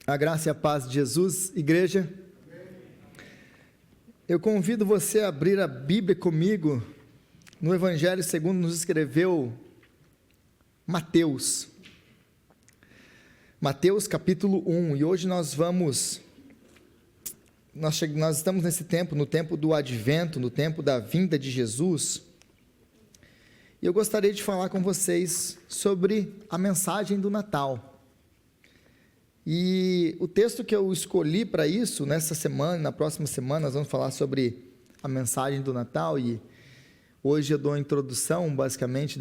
A graça e a paz de Jesus, igreja. Eu convido você a abrir a Bíblia comigo no Evangelho segundo nos escreveu Mateus. Mateus capítulo 1, e hoje nós estamos nesse tempo, no tempo do advento, no tempo da vinda de Jesus, e eu gostaria de falar com vocês sobre a mensagem do Natal. E o texto que eu escolhi para isso, nessa semana, na próxima semana, nós vamos falar sobre a mensagem do Natal, e hoje eu dou a introdução, basicamente,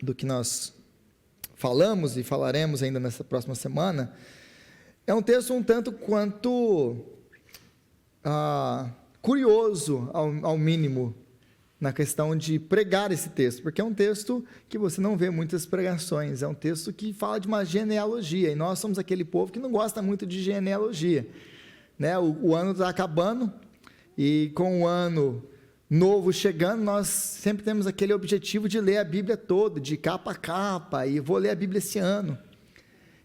do que nós falamos e falaremos ainda nessa próxima semana. É um texto um tanto quanto curioso, ao mínimo, na questão de pregar esse texto, porque é um texto que você não vê muitas pregações, é um texto que fala de uma genealogia, e nós somos aquele povo que não gosta muito de genealogia, né? O ano está acabando, e com o ano novo chegando, nós sempre temos aquele objetivo de ler a Bíblia toda, de capa a capa, e vou ler a Bíblia esse ano,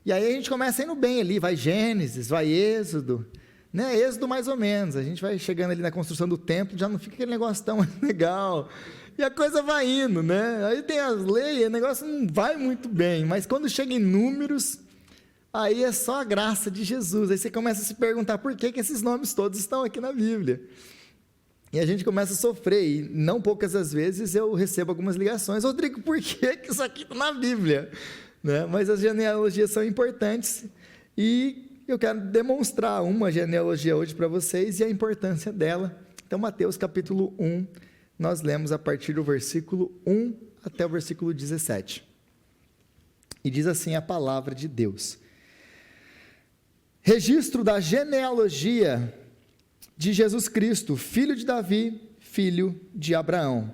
e aí a gente começa indo bem ali, vai Gênesis, vai Êxodo, né? Êxodo mais ou menos, a gente vai chegando ali na construção do templo, já não fica aquele negócio tão legal, e a coisa vai indo, né? Aí tem as leis, o negócio não vai muito bem, mas quando chega em Números, aí é só a graça de Jesus, aí você começa a se perguntar por que esses nomes todos estão aqui na Bíblia, e a gente começa a sofrer, e não poucas as vezes eu recebo algumas ligações: Rodrigo, por que isso aqui está na Bíblia? Né? Mas as genealogias são importantes, e eu quero demonstrar uma genealogia hoje para vocês e a importância dela. Então, Mateus capítulo 1, nós lemos a partir do versículo 1 até o versículo 17. E diz assim a palavra de Deus: registro da genealogia de Jesus Cristo, filho de Davi, filho de Abraão.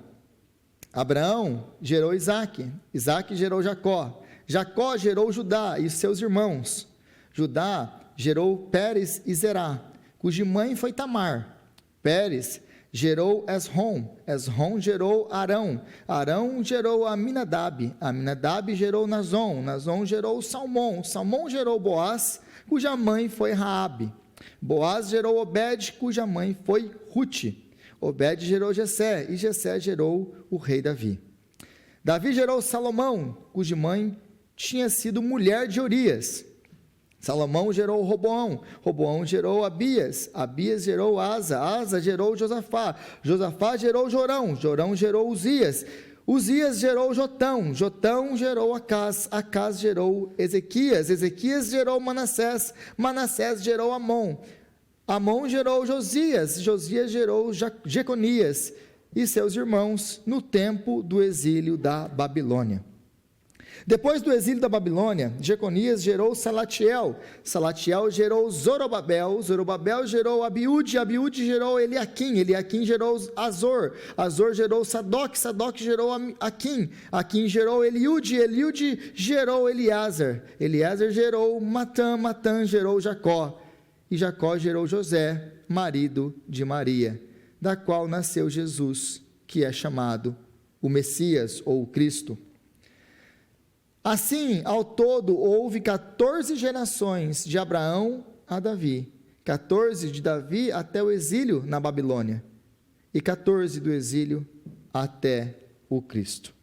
Abraão gerou Isaque, Isaque gerou Jacó, Jacó gerou Judá e seus irmãos. Judá gerou Pérez e Zerá, cuja mãe foi Tamar. Pérez gerou Esrom, Esrom gerou Arão, Arão gerou Aminadab, Aminadab gerou Nazon, Nazon gerou Salmão, Salmão gerou Boaz, cuja mãe foi Raabe. Boaz gerou Obed, cuja mãe foi Rute. Obed gerou Jessé, e Jessé gerou o rei Davi. Davi gerou Salomão, cuja mãe tinha sido mulher de Urias. Salomão gerou Roboão, Roboão gerou Abias, Abias gerou Asa, Asa gerou Josafá, Josafá gerou Jorão, Jorão gerou Uzias, Uzias gerou Jotão, Jotão gerou Acás, Acás gerou Ezequias, Ezequias gerou Manassés, Manassés gerou Amon, Amon gerou Josias, Josias gerou Jeconias e seus irmãos no tempo do exílio da Babilônia. Depois do exílio da Babilônia, Jeconias gerou Salatiel, Salatiel gerou Zorobabel, Zorobabel gerou Abiúde, Abiúde gerou Eliaquim, Eliaquim gerou Azor, Azor gerou Sadoc, Sadoc gerou Aquim, Aquim gerou Eliúde, Eliúde gerou Eliázar, Eliázar gerou Matã, Matã gerou Jacó, e Jacó gerou José, marido de Maria, da qual nasceu Jesus, que é chamado o Messias ou o Cristo. Assim, ao todo, houve 14 gerações de Abraão a Davi, 14 de Davi até o exílio na Babilônia, e 14 do exílio até o Cristo.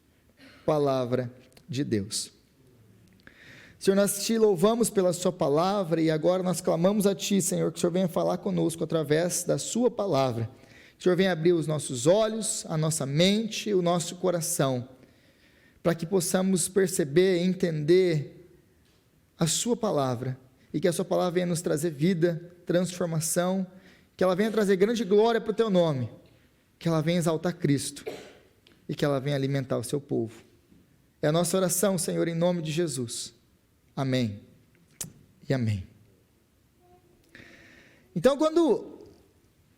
Palavra de Deus. Senhor, nós te louvamos pela sua palavra, e agora nós clamamos a ti, Senhor, que o Senhor venha falar conosco através da sua palavra, que o Senhor venha abrir os nossos olhos, a nossa mente, o nosso coração, para que possamos perceber e entender a sua palavra, e que a sua palavra venha nos trazer vida, transformação, que ela venha trazer grande glória para o teu nome, que ela venha exaltar Cristo, e que ela venha alimentar o seu povo. É a nossa oração, Senhor, em nome de Jesus. Amém e amém. Então, quando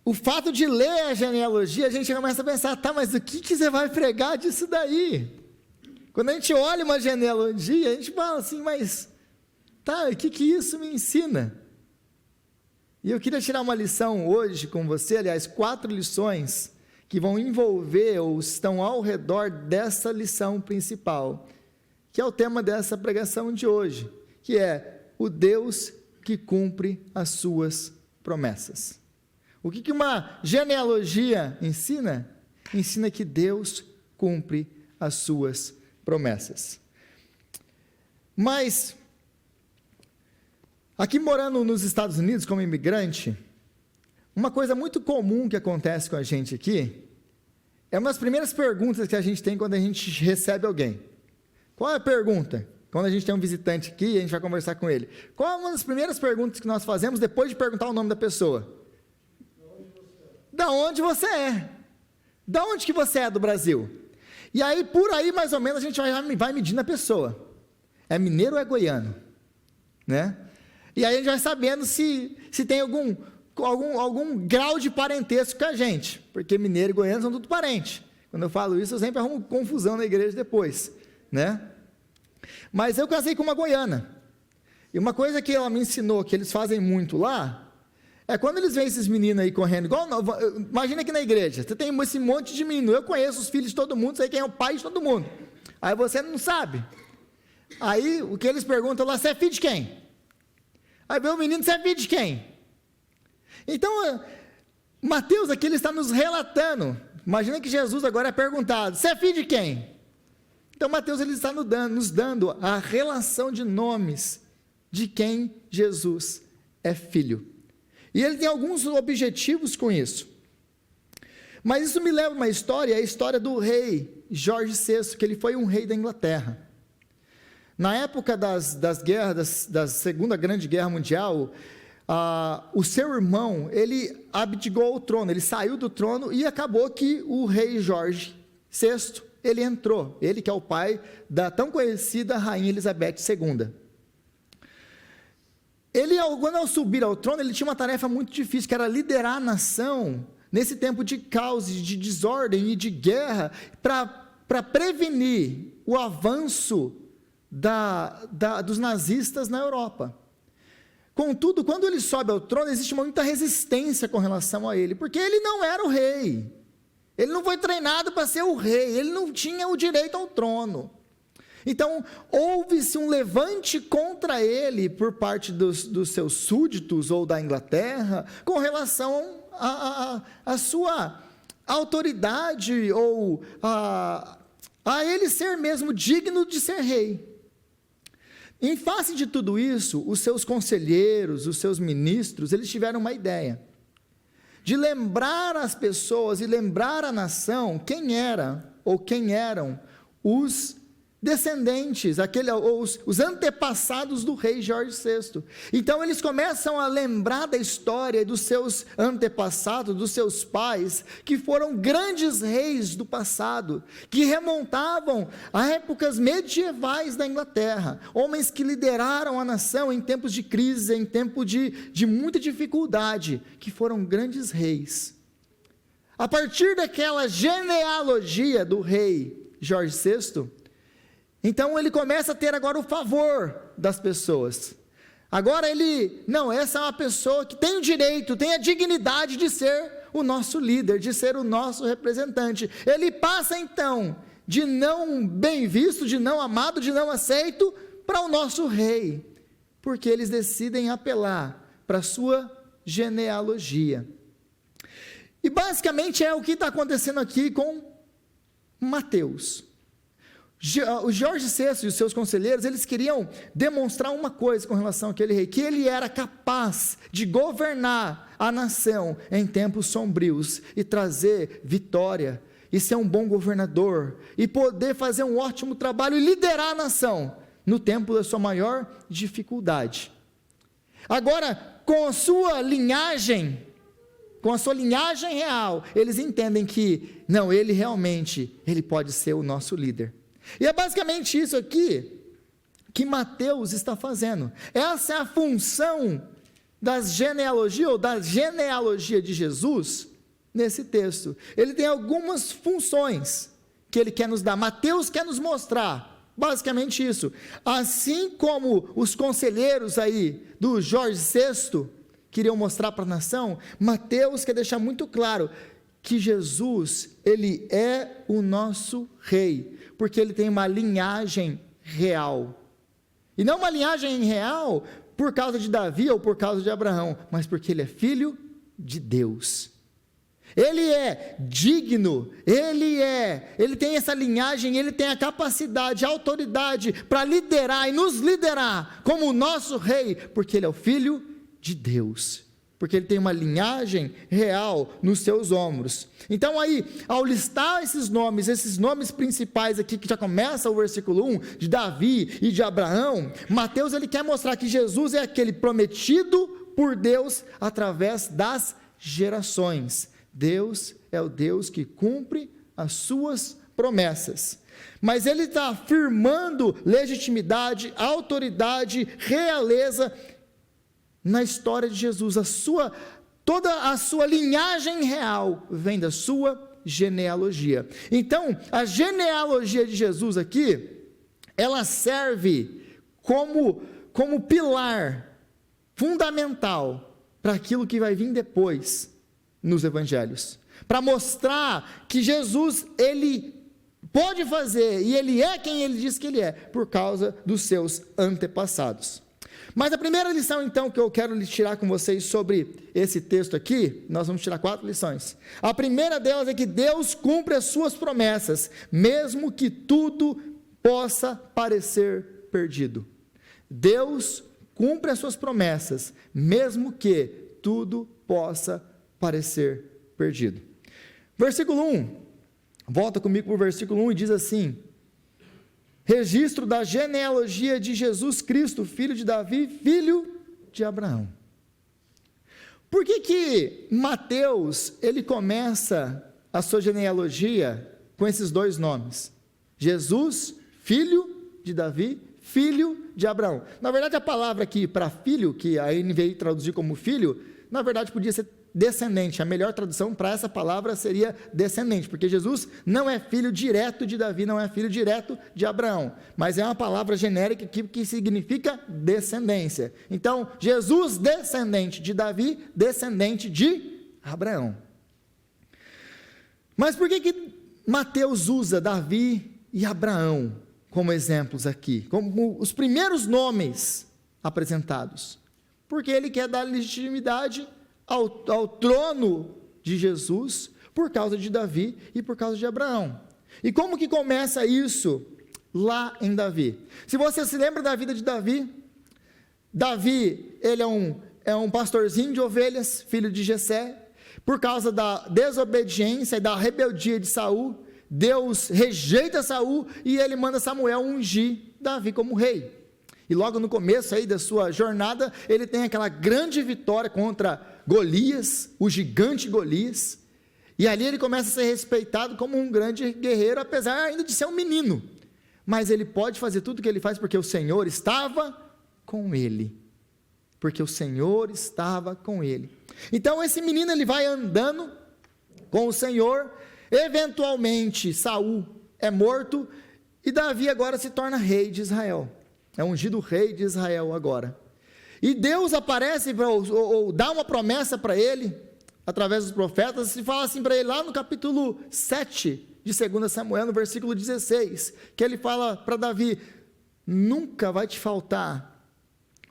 o fato de ler a genealogia, a gente começa a pensar: tá, mas o que você vai pregar disso daí? Quando a gente olha uma genealogia, a gente fala assim: mas tá, o que isso me ensina? E eu queria tirar uma lição hoje com você, aliás, 4 lições que vão envolver ou estão ao redor dessa lição principal, que é o tema dessa pregação de hoje, que é: o Deus que cumpre as suas promessas. O que uma genealogia ensina? Ensina que Deus cumpre as suas promessas. Mas, aqui morando nos Estados Unidos como imigrante, uma coisa muito comum que acontece com a gente aqui, é uma das primeiras perguntas que a gente tem quando a gente recebe alguém. Qual é a pergunta? Quando a gente tem um visitante aqui e a gente vai conversar com ele. Qual é uma das primeiras perguntas que nós fazemos depois de perguntar o nome da pessoa? Da onde você é? Da onde que você é do Brasil? E aí, por aí, mais ou menos, a gente vai medindo a pessoa. É mineiro ou é goiano? Né? E aí a gente vai sabendo se tem algum grau de parentesco com a gente. Porque mineiro e goiano são tudo parente. Quando eu falo isso, eu sempre arrumo confusão na igreja depois. Né? Mas eu casei com uma goiana. E uma coisa que ela me ensinou, que eles fazem muito lá, é quando eles veem esses meninos aí correndo, imagina aqui na igreja, você tem esse monte de menino, eu conheço os filhos de todo mundo, sei quem é o pai de todo mundo, aí você não sabe, aí o que eles perguntam lá, você é filho de quem? Aí vê o menino, você é filho de quem? Então, Mateus aqui, ele está nos relatando, imagina que Jesus agora é perguntado, você é filho de quem? Então Mateus, ele está nos dando a relação de nomes, de quem Jesus é filho. E ele tem alguns objetivos com isso. Mas isso me leva a uma história, a história do rei Jorge VI, que ele foi um rei da Inglaterra. Na época das guerras, da Segunda Grande Guerra Mundial, o seu irmão, ele abdicou o trono, ele saiu do trono e acabou que o rei Jorge VI, ele entrou, ele que é o pai da tão conhecida rainha Elizabeth II. Ele, quando ao subir ao trono, ele tinha uma tarefa muito difícil, que era liderar a nação, nesse tempo de caos, de desordem e de guerra, para prevenir o avanço dos nazistas na Europa. Contudo, quando ele sobe ao trono, existe muita resistência com relação a ele, porque ele não era o rei, ele não foi treinado para ser o rei, ele não tinha o direito ao trono. Então, houve-se um levante contra ele por parte dos seus súditos ou da Inglaterra com relação à sua autoridade ou a ele ser mesmo digno de ser rei. Em face de tudo isso, os seus conselheiros, os seus ministros, eles tiveram uma ideia de lembrar as pessoas e lembrar a nação quem era ou quem eram os descendentes, os antepassados do rei Jorge VI. Então eles começam a lembrar da história dos seus antepassados, dos seus pais, que foram grandes reis do passado, que remontavam a épocas medievais da Inglaterra, homens que lideraram a nação em tempos de crise, em tempos de muita dificuldade, que foram grandes reis. A partir daquela genealogia do rei Jorge VI, então ele começa a ter agora o favor das pessoas. Agora essa é uma pessoa que tem o direito, tem a dignidade de ser o nosso líder, de ser o nosso representante. Ele passa então de não bem visto, de não amado, de não aceito, para o nosso rei, porque eles decidem apelar para a sua genealogia. E basicamente é o que está acontecendo aqui com Mateus. O Jorge VI e os seus conselheiros, eles queriam demonstrar uma coisa com relação àquele rei, que ele era capaz de governar a nação em tempos sombrios e trazer vitória, e ser um bom governador, e poder fazer um ótimo trabalho e liderar a nação no tempo da sua maior dificuldade. Agora, com a sua linhagem real, eles entendem que, não, ele pode ser o nosso líder. E é basicamente isso aqui que Mateus está fazendo. Essa é a função da genealogia de Jesus nesse texto. Ele tem algumas funções que ele quer nos dar. Mateus quer nos mostrar basicamente isso. Assim como os conselheiros aí do Jorge VI queriam mostrar para a nação, Mateus quer deixar muito claro que Jesus, ele é o nosso rei, porque ele tem uma linhagem real. E não uma linhagem real por causa de Davi ou por causa de Abraão, mas porque ele é filho de Deus. Ele é digno, ele tem essa linhagem, ele tem a capacidade, a autoridade para liderar e nos liderar como o nosso rei, porque ele é o filho de Deus, porque ele tem uma linhagem real nos seus ombros. Então aí, ao listar esses nomes principais aqui, que já começa o versículo 1, de Davi e de Abraão, Mateus ele quer mostrar que Jesus é aquele prometido por Deus através das gerações. Deus é o Deus que cumpre as suas promessas, mas ele está afirmando legitimidade, autoridade, realeza na história de Jesus. Toda a sua linhagem real vem da sua genealogia. Então, a genealogia de Jesus aqui, ela serve como pilar fundamental para aquilo que vai vir depois nos evangelhos, para mostrar que Jesus, ele pode fazer, e ele é quem ele diz que ele é, por causa dos seus antepassados. Mas a primeira lição então que eu quero tirar com vocês sobre esse texto aqui, nós vamos tirar 4 lições. A primeira delas é que Deus cumpre as suas promessas, mesmo que tudo possa parecer perdido. Deus cumpre as suas promessas, mesmo que tudo possa parecer perdido. Versículo 1, volta comigo para o versículo 1 e diz assim: registro da genealogia de Jesus Cristo, filho de Davi, filho de Abraão. Por que Mateus, ele começa a sua genealogia com esses 2 nomes? Jesus, filho de Davi, filho de Abraão. Na verdade, a palavra aqui para filho, que a NVI traduziu como filho, na verdade podia ser descendente. A melhor tradução para essa palavra seria descendente, porque Jesus não é filho direto de Davi, não é filho direto de Abraão, mas é uma palavra genérica que significa descendência. Então, Jesus, descendente de Davi, descendente de Abraão. Mas por que Mateus usa Davi e Abraão como exemplos aqui, como os primeiros nomes apresentados? Porque ele quer dar legitimidade ao trono de Jesus, por causa de Davi e por causa de Abraão. E como que começa isso lá em Davi? Se você se lembra da vida de Davi, ele é um pastorzinho de ovelhas, filho de Jessé. Por causa da desobediência e da rebeldia de Saul, Deus rejeita Saul e ele manda Samuel ungir Davi como rei. E logo no começo aí da sua jornada, ele tem aquela grande vitória contra Golias, o gigante Golias, e ali ele começa a ser respeitado como um grande guerreiro, apesar ainda de ser um menino, mas ele pode fazer tudo o que ele faz, porque o Senhor estava com ele, então esse menino ele vai andando com o Senhor, eventualmente Saul é morto, e Davi agora se torna rei de Israel, é ungido rei de Israel agora. E Deus aparece ou dá uma promessa para ele, através dos profetas, e fala assim para ele, lá no capítulo 7 de 2 Samuel, no versículo 16, que ele fala para Davi: nunca vai te faltar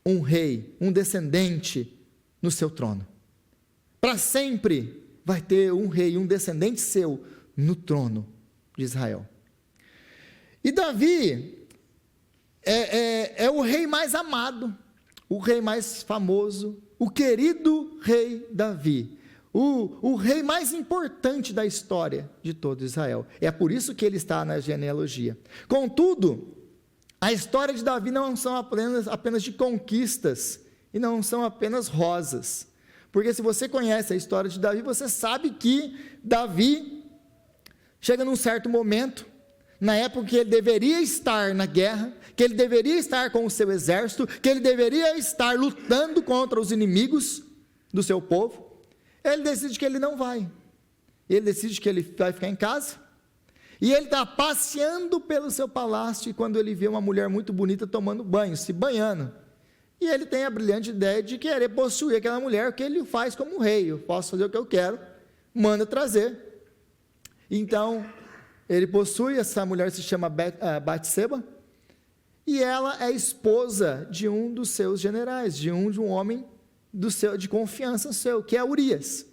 um rei, um descendente no seu trono. Para sempre vai ter um rei, um descendente seu no trono de Israel. E Davi é o rei mais amado, o rei mais famoso, o querido rei Davi, o rei mais importante da história de todo Israel. É por isso que ele está na genealogia. Contudo, a história de Davi não são apenas de conquistas, e não são apenas rosas, porque se você conhece a história de Davi, você sabe que Davi chega num certo momento, na época que ele deveria estar na guerra, que ele deveria estar com o seu exército, que ele deveria estar lutando contra os inimigos do seu povo, ele decide que ele não vai, ele decide que ele vai ficar em casa, e ele está passeando pelo seu palácio, e quando ele vê uma mulher muito bonita tomando banho, se banhando, e ele tem a brilhante ideia de querer possuir aquela mulher, que ele faz como rei: eu posso fazer o que eu quero, manda trazer. Então ele possui essa mulher, se chama Batseba, e ela é esposa de um dos seus generais, de um homem de confiança seu, que é Urias.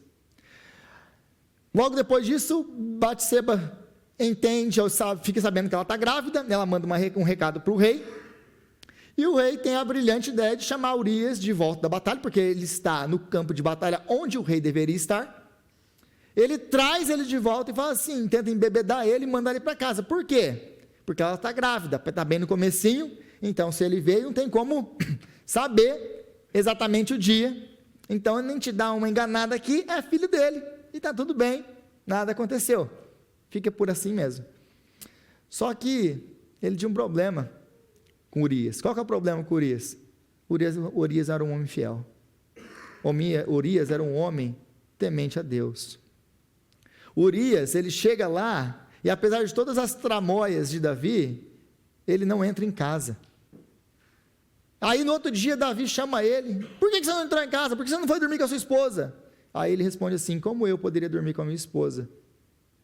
Logo depois disso, Batseba entende, fica sabendo que ela está grávida, ela manda um recado para o rei, e o rei tem a brilhante ideia de chamar Urias de volta da batalha, porque ele está no campo de batalha onde o rei deveria estar. Ele traz ele de volta e fala assim, tenta embebedar ele e mandar ele para casa. Por quê? Porque ela está grávida, está bem no comecinho, então se ele veio, não tem como saber exatamente o dia, então ele nem te dá uma enganada aqui, é filho dele, e está tudo bem, nada aconteceu, fica por assim mesmo. Só que ele tinha um problema com Urias. Qual que é o problema com Urias? Urias era um homem fiel, Urias era um homem temente a Deus. Urias, ele chega lá, e apesar de todas as tramóias de Davi, ele não entra em casa. Aí no outro dia Davi chama ele, por que você não entrou em casa? Por que você não foi dormir com a sua esposa? Aí ele responde assim, como eu poderia dormir com a minha esposa?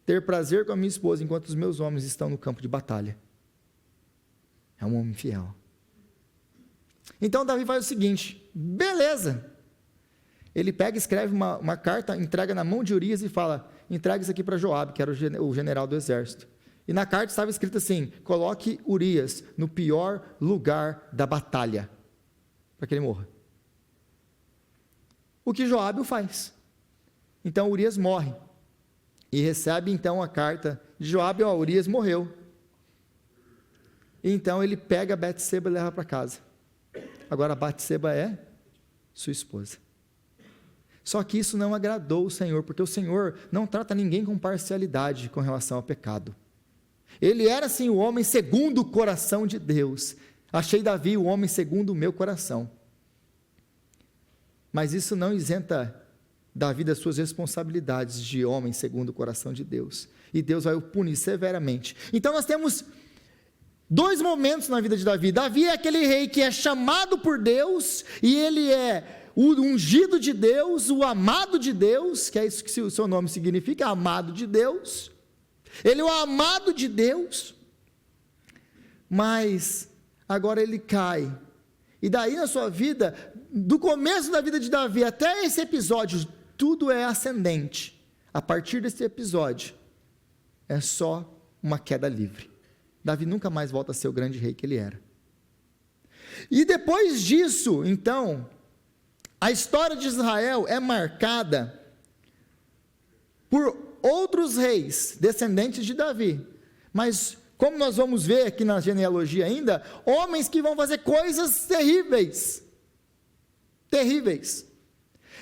Ter prazer com a minha esposa enquanto os meus homens estão no campo de batalha. É um homem fiel. Então Davi faz o seguinte, beleza. Ele pega, escreve uma carta, entrega na mão de Urias e fala, entrega isso aqui para Joabe, que era o general do exército. E na carta estava escrito assim, coloque Urias no pior lugar da batalha, para que ele morra. O que Joabe faz. Então Urias morre, e recebe então a carta de Joabe, Urias morreu. E então ele pega Batseba e leva para casa. Agora Batseba é sua esposa. Só que isso não agradou o Senhor, porque o Senhor não trata ninguém com parcialidade com relação ao pecado. Ele era assim o homem segundo o coração de Deus. Achei Davi o homem segundo o meu coração. Mas isso não isenta Davi das suas responsabilidades de homem segundo o coração de Deus. E Deus vai o punir severamente. Então nós temos dois momentos na vida de Davi. Davi é aquele rei que é chamado por Deus, e ele é o ungido de Deus, o amado de Deus, que é isso que o seu nome significa, amado de Deus. Ele é o amado de Deus, mas agora ele cai. E daí na sua vida, do começo da vida de Davi até esse episódio, tudo é ascendente. A partir desse episódio, é só uma queda livre. Davi nunca mais volta a ser o grande rei que ele era. E depois disso, então, a história de Israel é marcada por outros reis, descendentes de Davi, mas como nós vamos ver aqui na genealogia ainda, homens que vão fazer coisas terríveis, terríveis.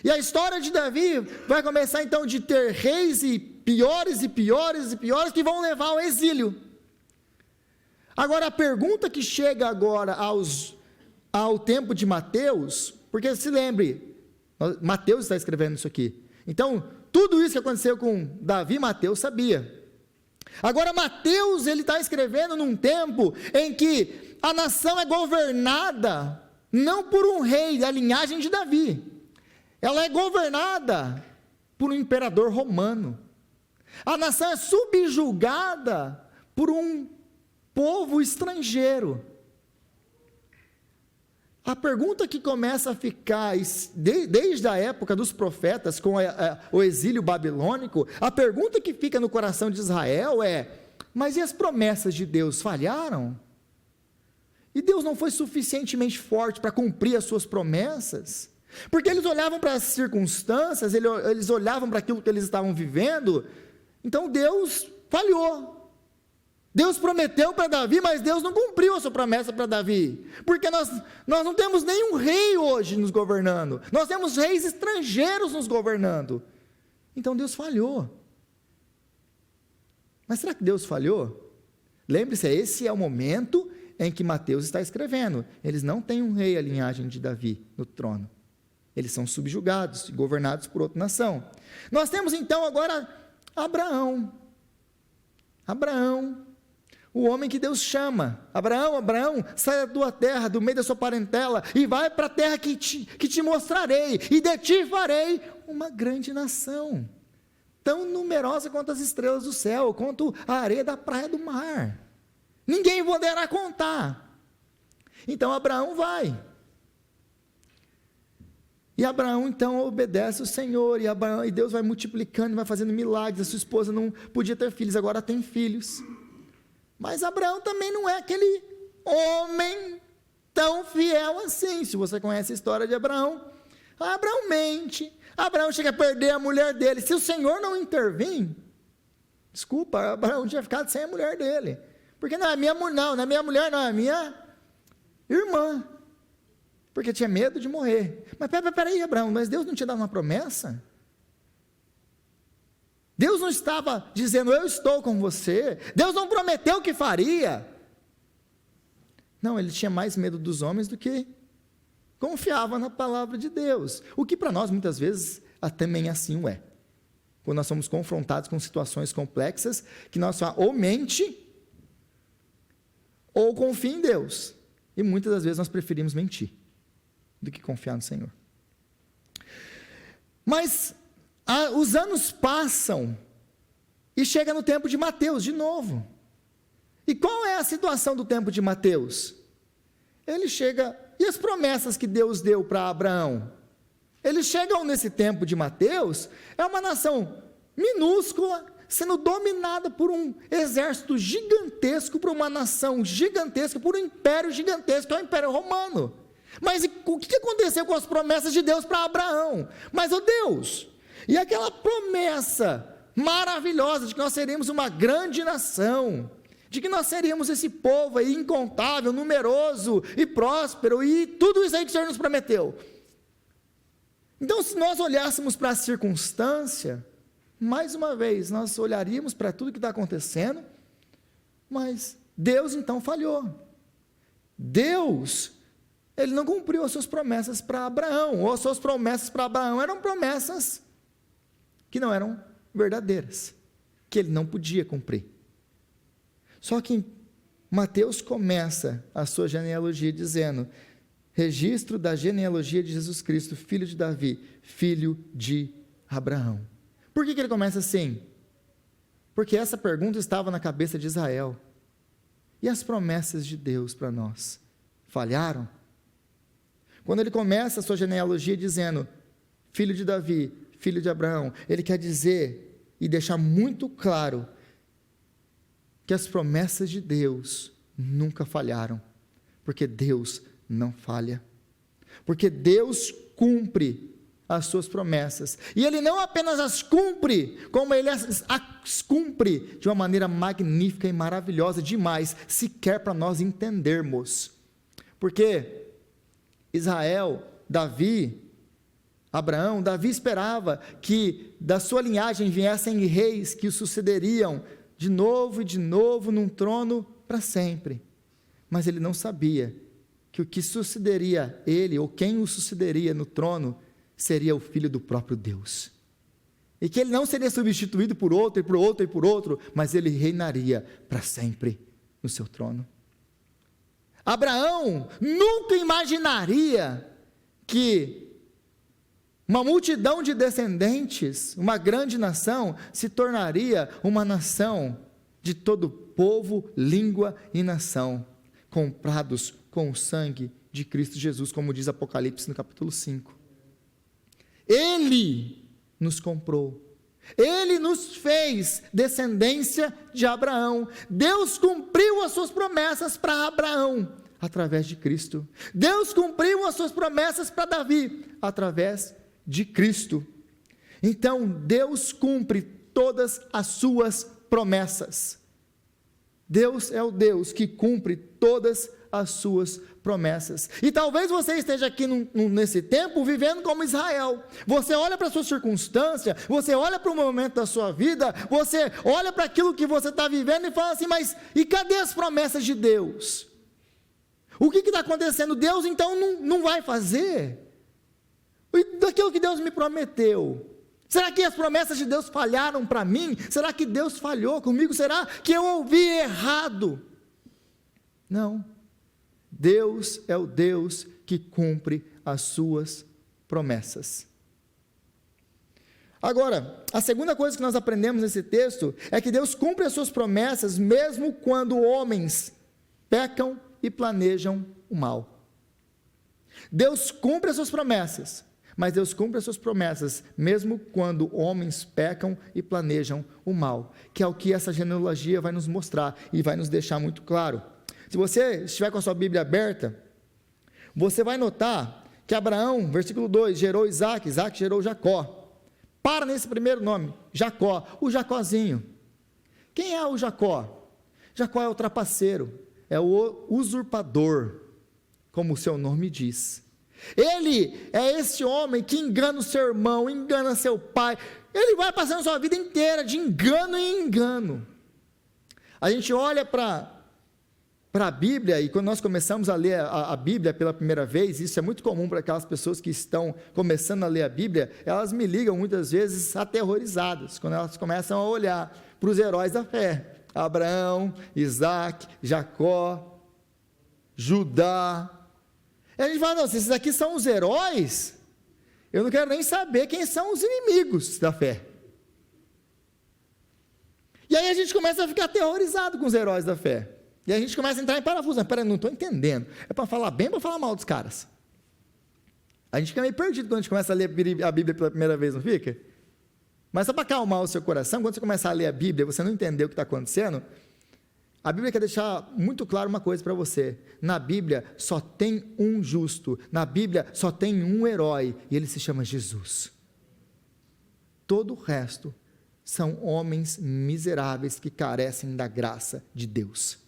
E a história de Davi vai começar então de ter reis e piores e piores e piores que vão levar ao exílio. Agora a pergunta que chega agora ao tempo de Mateus, porque se lembre, Mateus está escrevendo isso aqui, então tudo isso que aconteceu com Davi, Mateus sabia. Agora Mateus, ele está escrevendo num tempo em que a nação é governada não por um rei da linhagem de Davi, ela é governada por um imperador romano. A nação é subjugada por um povo estrangeiro. A pergunta que começa a ficar, desde a época dos profetas, com o exílio babilônico, a pergunta que fica no coração de Israel é, mas e as promessas de Deus falharam? E Deus não foi suficientemente forte para cumprir as suas promessas? Porque eles olhavam para as circunstâncias, eles olhavam para aquilo que eles estavam vivendo, então Deus falhou. Deus prometeu para Davi, mas Deus não cumpriu a sua promessa para Davi, porque nós não temos nenhum rei hoje nos governando, nós temos reis estrangeiros nos governando, então Deus falhou. Mas será que Deus falhou? Lembre-se, esse é o momento em que Mateus está escrevendo, eles não têm um rei, a linhagem de Davi, no trono, eles são subjugados, governados por outra nação. Nós temos então agora Abraão, o homem que Deus chama, Abraão, sai da tua terra, do meio da sua parentela, e vai para a terra que te mostrarei, e de ti farei uma grande nação, tão numerosa quanto as estrelas do céu, quanto a areia da praia do mar, ninguém poderá contar. Então Abraão vai. E Abraão então obedece o Senhor, e Deus vai multiplicando, vai fazendo milagres. A sua esposa não podia ter filhos, agora tem filhos. Mas Abraão também não é aquele homem tão fiel assim. Se você conhece a história de Abraão, Abraão mente, Abraão chega a perder a mulher dele. Se o Senhor não intervir, desculpa, Abraão tinha ficado sem a mulher dele, porque não é minha mulher, não é minha irmã, porque tinha medo de morrer. Mas peraí, Abraão, mas Deus não tinha dado uma promessa? Deus não estava dizendo, eu estou com você? Deus não prometeu que faria? Não, ele tinha mais medo dos homens do que confiava na palavra de Deus, o que para nós muitas vezes também assim é, quando nós somos confrontados com situações complexas, que nós ou mente, ou confia em Deus, e muitas das vezes nós preferimos mentir, do que confiar no Senhor. Mas os anos passam, e chega no tempo de Mateus de novo. E qual é a situação do tempo de Mateus? Ele chega, e as promessas que Deus deu para Abraão? Eles chegam nesse tempo de Mateus, é uma nação minúscula, sendo dominada por um exército gigantesco, por uma nação gigantesca, por um império gigantesco, que é o Império Romano. Mas o que aconteceu com as promessas de Deus para Abraão? Mas, Deus, e aquela promessa maravilhosa de que nós seríamos uma grande nação, de que nós seríamos esse povo aí incontável, numeroso e próspero, e tudo isso aí que o Senhor nos prometeu. Então, se nós olhássemos para a circunstância, mais uma vez, nós olharíamos para tudo que está acontecendo, mas Deus então falhou. Deus, Ele não cumpriu as suas promessas para Abraão, ou as suas promessas para Abraão eram promessas que não eram verdadeiras, que Ele não podia cumprir. Só que Mateus começa a sua genealogia dizendo, registro da genealogia de Jesus Cristo, filho de Davi, filho de Abraão. Por que ele começa assim? Porque essa pergunta estava na cabeça de Israel. E as promessas de Deus para nós falharam? Quando ele começa a sua genealogia dizendo, filho de Davi, filho de Abraão, ele quer dizer e deixar muito claro que as promessas de Deus nunca falharam, porque Deus não falha, porque Deus cumpre as suas promessas, e Ele não apenas as cumpre, como Ele as cumpre de uma maneira magnífica e maravilhosa demais, sequer para nós entendermos, porque Israel, Davi, Abraão, Davi esperava que da sua linhagem viessem reis que o sucederiam de novo num trono para sempre, mas ele não sabia que o que sucederia ele, ou quem o sucederia no trono, seria o Filho do próprio Deus, e que ele não seria substituído por outro, e por outro, e por outro, mas ele reinaria para sempre no seu trono. Abraão nunca imaginaria que uma multidão de descendentes, uma grande nação, se tornaria uma nação de todo povo, língua e nação, comprados com o sangue de Cristo Jesus, como diz Apocalipse no capítulo 5. Ele nos comprou, Ele nos fez descendência de Abraão. Deus cumpriu as suas promessas para Abraão, através de Cristo. Deus cumpriu as suas promessas para Davi, através de Cristo. Então, Deus cumpre todas as suas promessas. Deus é o Deus que cumpre todas as suas promessas. E talvez você esteja aqui nesse tempo vivendo como Israel. Você olha para a sua circunstância, você olha para o momento da sua vida, você olha para aquilo que você está vivendo e fala assim, mas e cadê as promessas de Deus? O que está acontecendo? Deus então não vai fazer? E daquilo que Deus me prometeu? Será que as promessas de Deus falharam para mim? Será que Deus falhou comigo? Será que eu ouvi errado? Não. Deus é o Deus que cumpre as suas promessas. Agora, a segunda coisa que nós aprendemos nesse texto é que Deus cumpre as suas promessas mesmo quando homens pecam e planejam o mal. Deus cumpre as suas promessas, mas Deus cumpre as suas promessas mesmo quando homens pecam e planejam o mal, que é o que essa genealogia vai nos mostrar e vai nos deixar muito claro. Se você estiver com a sua Bíblia aberta, você vai notar que Abraão, versículo 2, gerou Isaac, Isaac gerou Jacó. Para nesse primeiro nome, Jacó, o Jacózinho. Quem é o Jacó? Jacó é o trapaceiro, é o usurpador, como o seu nome diz. Ele é esse homem que engana o seu irmão, engana seu pai. Ele vai passando a sua vida inteira de engano em engano. A gente olha para a Bíblia, e quando nós começamos a ler a Bíblia pela primeira vez, isso é muito comum para aquelas pessoas que estão começando a ler a Bíblia, elas me ligam muitas vezes aterrorizadas, quando elas começam a olhar para os heróis da fé, Abraão, Isaac, Jacó, Judá. E a gente fala, não, se esses aqui são os heróis, eu não quero nem saber quem são os inimigos da fé. E aí a gente começa a ficar aterrorizado com os heróis da fé. E a gente começa a entrar em parafuso. Mas peraí, não estou entendendo. É para falar bem ou para falar mal dos caras? A gente fica meio perdido quando a gente começa a ler a Bíblia pela primeira vez, não fica? Mas só para acalmar o seu coração, quando você começar a ler a Bíblia, você não entender o que está acontecendo, a Bíblia quer deixar muito claro uma coisa para você. Na Bíblia só tem um justo. Na Bíblia só tem um herói. E ele se chama Jesus. Todo o resto são homens miseráveis que carecem da graça de Deus.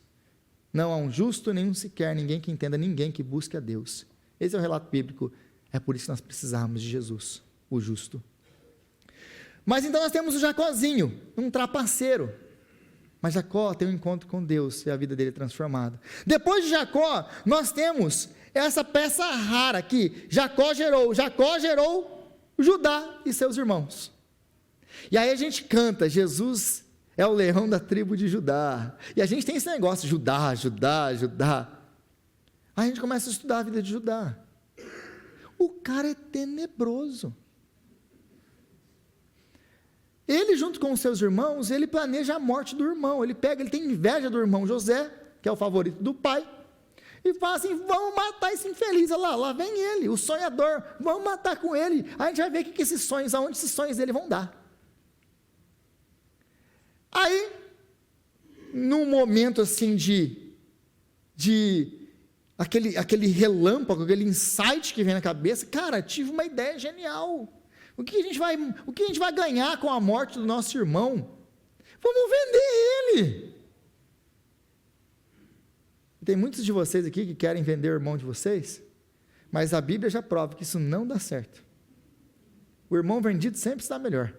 Não há um justo, nenhum sequer, ninguém que entenda, ninguém que busque a Deus. Esse é o relato bíblico. É por isso que nós precisamos de Jesus, o justo. Mas então nós temos o Jacózinho, um trapaceiro. Mas Jacó tem um encontro com Deus e a vida dele é transformada. Depois de Jacó, nós temos essa peça rara aqui. Jacó gerou Judá e seus irmãos. E aí a gente canta, Jesus é o leão da tribo de Judá. E a gente tem esse negócio, Judá. Aí a gente começa a estudar a vida de Judá. O cara é tenebroso. Ele, junto com os seus irmãos, ele planeja a morte do irmão. Ele tem inveja do irmão José, que é o favorito do pai, e fala assim, vamos matar esse infeliz, olha lá vem ele, o sonhador, vamos matar com ele. Aí a gente vai ver aonde esses sonhos dele vão dar. Aí, num momento assim aquele relâmpago, aquele insight que vem na cabeça, cara, tive uma ideia genial. O que a gente vai ganhar com a morte do nosso irmão? Vamos vender ele. Tem muitos de vocês aqui que querem vender o irmão de vocês, mas a Bíblia já prova que isso não dá certo. O irmão vendido sempre está melhor.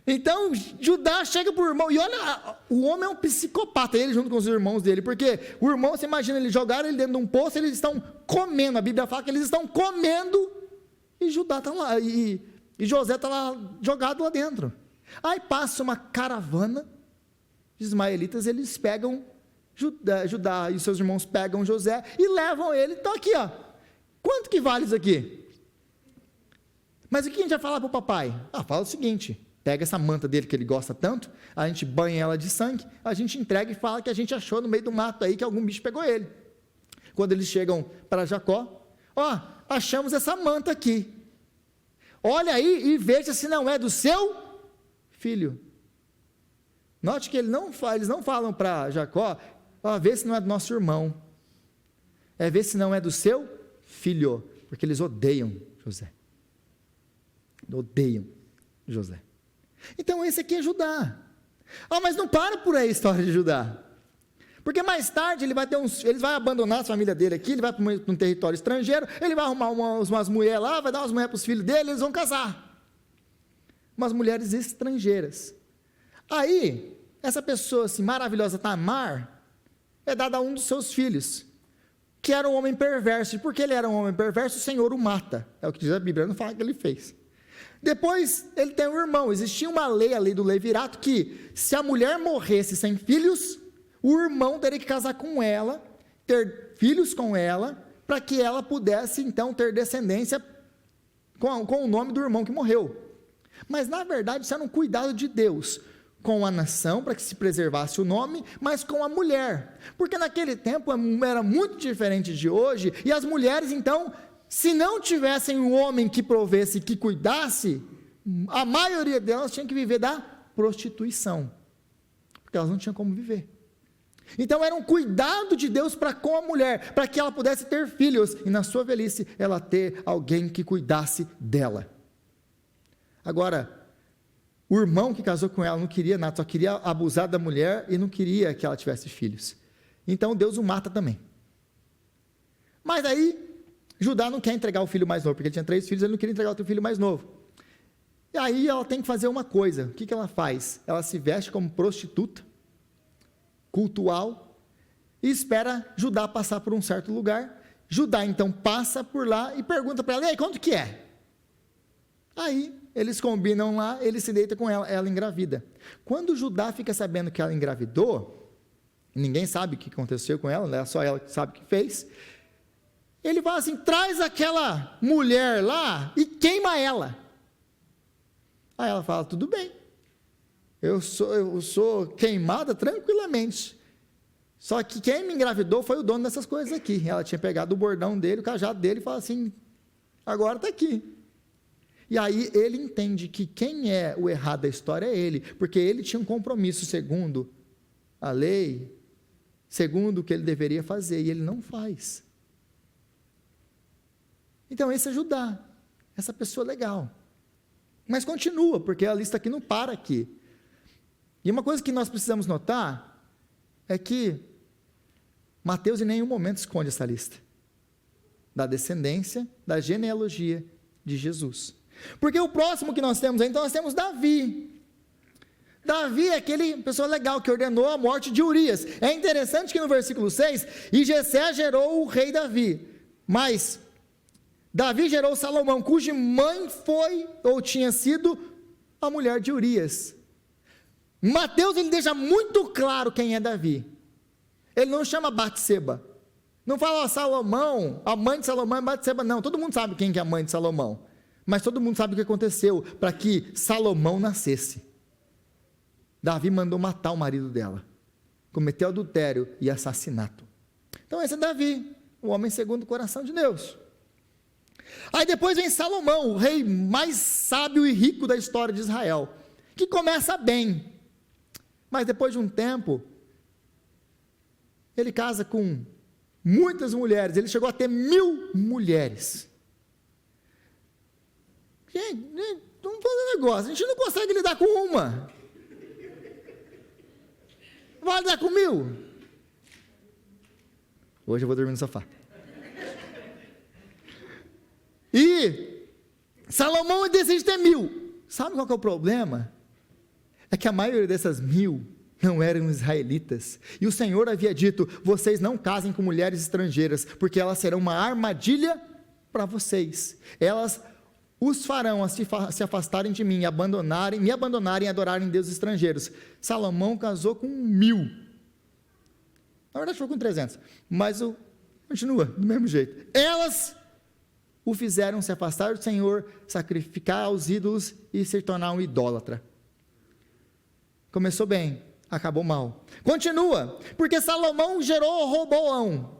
Então, Judá chega para o irmão, e olha, o homem é um psicopata, ele junto com os irmãos dele, porque o irmão, você imagina, eles jogaram ele dentro de um poço, eles estão comendo, a Bíblia fala que eles estão comendo, e Judá está lá, e José está lá, jogado lá dentro. Aí passa uma caravana de ismaelitas, eles pegam Judá, e seus irmãos pegam José, e levam ele, então aqui ó, quanto que vale isso aqui? Mas o que a gente vai falar para o papai? Fala o seguinte, pega essa manta dele que ele gosta tanto, a gente banha ela de sangue, a gente entrega e fala que a gente achou no meio do mato aí que algum bicho pegou ele. Quando eles chegam para Jacó, achamos essa manta aqui. Olha aí e veja se não é do seu filho. Note que eles não falam para Jacó, vê se não é do nosso irmão. É ver se não é do seu filho, porque eles odeiam José. Odeiam José. Então esse aqui é Judá. Mas não para por aí a história de Judá. Porque mais tarde ele vai abandonar a família dele aqui, ele vai para um território estrangeiro, ele vai arrumar umas mulheres lá, vai dar umas mulheres para os filhos dele, eles vão casar. Umas mulheres estrangeiras. Aí, essa pessoa assim, maravilhosa, Tamar, é dada a um dos seus filhos, que era um homem perverso. E porque ele era um homem perverso, o Senhor o mata. É o que diz a Bíblia, não fala o que ele fez. Depois, ele tem um irmão. Existia uma lei, a lei do levirato, que se a mulher morresse sem filhos, o irmão teria que casar com ela, ter filhos com ela, para que ela pudesse, então, ter descendência com o nome do irmão que morreu. Mas, na verdade, isso era um cuidado de Deus. com a nação, para que se preservasse o nome, mas com a mulher, porque naquele tempo era muito diferente de hoje, e as mulheres então, se não tivessem um homem que provesse, que cuidasse, a maioria delas tinha que viver da prostituição, porque elas não tinham como viver. Então era um cuidado de Deus para com a mulher, para que ela pudesse ter filhos, e na sua velhice ela ter alguém que cuidasse dela. Agora, o irmão que casou com ela não queria nada, só queria abusar da mulher e não queria que ela tivesse filhos. Então Deus o mata também. Mas aí, Judá não quer entregar o filho mais novo, porque ele tinha 3 filhos, ele não queria entregar o filho mais novo. E aí ela tem que fazer uma coisa. O que ela faz? Ela se veste como prostituta, cultual, e espera Judá passar por um certo lugar. Judá então passa por lá e pergunta para ela: e aí, quanto que é? Aí eles combinam lá, ele se deita com ela, ela engravida. Quando Judá fica sabendo que ela engravidou, ninguém sabe o que aconteceu com ela, só ela que sabe o que fez, ele fala assim: traz aquela mulher lá e queima ela. Aí ela fala: tudo bem, eu sou queimada tranquilamente, só que quem me engravidou foi o dono dessas coisas aqui. Ela tinha pegado o bordão dele, o cajado dele, e fala assim: agora está aqui. E aí ele entende que quem é o errado da história é ele, porque ele tinha um compromisso segundo a lei, segundo o que ele deveria fazer, e ele não faz. Então esse é Judá, essa pessoa legal. Mas continua, porque a lista aqui não para aqui. E uma coisa que nós precisamos notar é que Mateus em nenhum momento esconde essa lista da descendência, da genealogia de Jesus. Porque o próximo que nós temos aí, então nós temos Davi. Davi é aquele pessoa legal que ordenou a morte de Urias. É interessante que no versículo 6, e Jessé gerou o rei Davi, mas Davi gerou Salomão, cuja mãe foi, ou tinha sido, a mulher de Urias. Mateus, ele deixa muito claro quem é Davi. Ele não chama Batseba. Não fala Salomão, a mãe de Salomão é Batseba, não. Todo mundo sabe quem que é a mãe de Salomão. Mas todo mundo sabe o que aconteceu para que Salomão nascesse. Davi mandou matar o marido dela. Cometeu adultério e assassinato. Então esse é Davi, o homem segundo o coração de Deus. Aí depois vem Salomão, o rei mais sábio e rico da história de Israel, que começa bem, mas depois de um tempo, ele casa com muitas mulheres, ele chegou a ter 1000 mulheres. Gente, vamos fazer um negócio, a gente não consegue lidar com uma, vai lidar com 1000? Hoje eu vou dormir no sofá. E Salomão decide ter 1000. Sabe qual que é o problema? É que a maioria dessas 1000 não eram israelitas. E o Senhor havia dito: vocês não casem com mulheres estrangeiras, porque elas serão uma armadilha para vocês. Elas os farão a se afastarem de mim, me abandonarem e adorarem deuses estrangeiros. Salomão casou com 1000. Na verdade foi com 300, mas continua do mesmo jeito. Elas o fizeram se afastar do Senhor, sacrificar aos ídolos e se tornar um idólatra. Começou bem, acabou mal. Continua, porque Salomão gerou Roboão.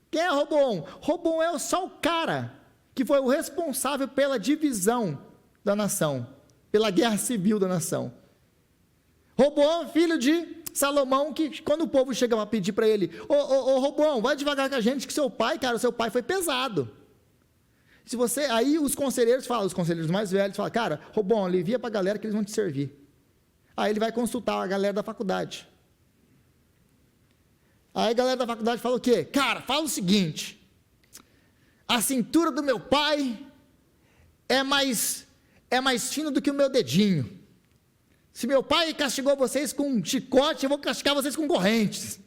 Quem é Roboão? Roboão é só o cara que foi o responsável pela divisão da nação, pela guerra civil da nação. Roboão, filho de Salomão, que quando o povo chega para pedir para ele: ô Roboão, vai devagar com a gente, que seu pai foi pesado. Aí os conselheiros mais velhos falam: cara, Roboão, alivia para a galera que eles vão te servir. Aí ele vai consultar a galera da faculdade. Aí a galera da faculdade fala o quê? Cara, fala o seguinte: a cintura do meu pai é mais fina do que o meu dedinho. Se meu pai castigou vocês com chicote, eu vou castigar vocês com correntes.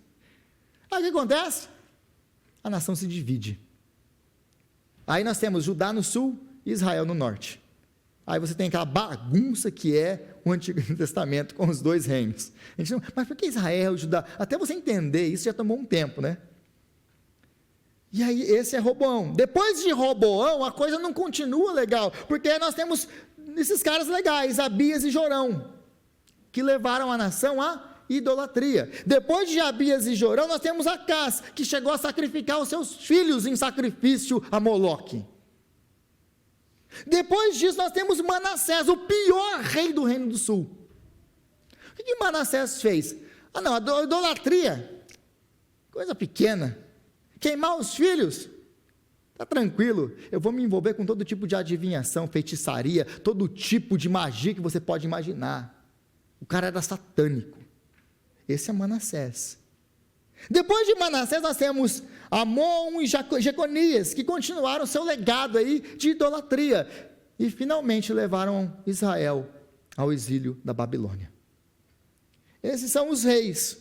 Aí o que acontece? A nação se divide. Aí nós temos Judá no sul e Israel no norte. Aí você tem aquela bagunça que é o Antigo Testamento com os 2 reinos. Mas por que Israel, Judá? Até você entender isso já tomou um tempo, né? E aí esse é Roboão. Depois de Roboão, a coisa não continua legal, porque nós temos esses caras legais, Abias e Jorão. que levaram a nação à idolatria. Depois de Abias e Jorão, nós temos Acás, que chegou a sacrificar os seus filhos em sacrifício a Moloque. Depois disso, nós temos Manassés, o pior rei do Reino do Sul. O que Manassés fez? A idolatria, coisa pequena. Queimar os filhos, está tranquilo. Eu vou me envolver com todo tipo de adivinhação, feitiçaria, todo tipo de magia que você pode imaginar. O cara era satânico. Esse é Manassés. Depois de Manassés, nós temos Amon e Jeconias, que continuaram seu legado aí de idolatria, e finalmente levaram Israel ao exílio da Babilônia. Esses são os reis.